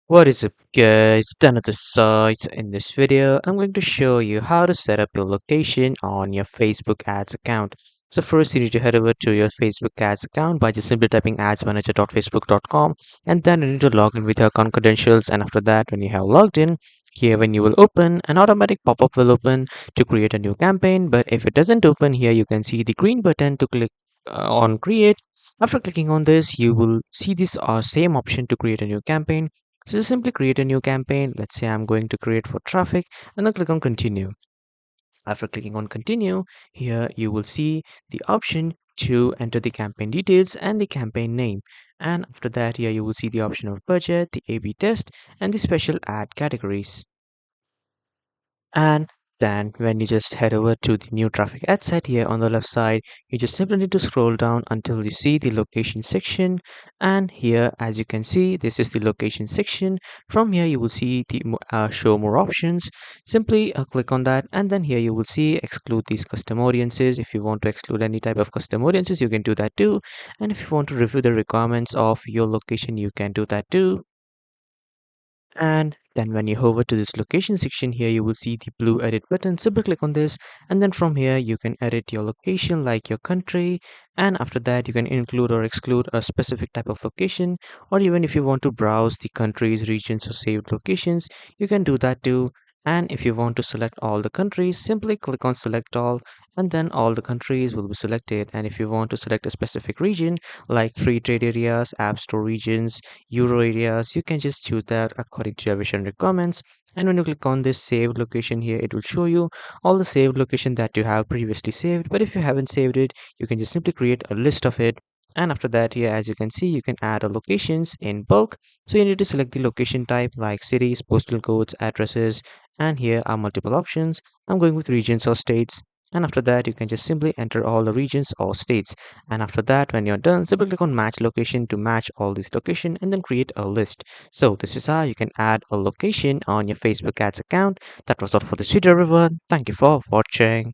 What is up guys, Dan at the site. In this video, I'm going to show you how to set up your location on your Facebook ads account. So first you need to head over to your Facebook ads account by just simply typing adsmanager.facebook.com, and then you need to log in with your account credentials, and after that when you have logged in, here when you will open, an automatic pop-up will open to create a new campaign. But if it doesn't open, here you can see the green button to click on create. After clicking on this, you will see this same option to create a new campaign. So just simply create a new campaign. Let's say I'm going to create for traffic, and then click on continue. After clicking on continue, here you will see the option to enter the campaign details and the campaign name. And after that, here you will see the option of budget, the A/B test, and the special ad categories. And then when you just head over to the new traffic ad set here on the left side, you just simply need to scroll down until you see the location section. And here, as you can see, this is the location section. From here, you will see the show more options. Simply click on that, and then here you will see exclude these custom audiences. If you want to exclude any type of custom audiences, you can do that too. And if you want to review the requirements of your location, you can do that too. And then when you hover to this location section here, you will see the blue edit button. Simply click on this, and then from here you can edit your location like your country, and after that you can include or exclude a specific type of location, or even if you want to browse the countries, regions, or saved locations, you can do that too. And if you want to select all the countries, simply click on select all, and then all the countries will be selected. And if you want to select a specific region like free trade areas, app store regions, euro areas, you can just choose that according to your vision requirements. And when you click on this saved location here, it will show you all the saved location that you have previously saved. But if you haven't saved it, you can just simply create a list of it. And after that here, as you can see, you can add a locations in bulk. So you need to select the location type like cities, postal codes, addresses, and here are multiple options. I'm going with regions or states. And after that, you can just simply enter all the regions or states. And after that, when you're done, simply click on match location to match all these location, and then create a list. So this is how you can add a location on your Facebook ads account. That was all for this video everyone. Thank you for watching.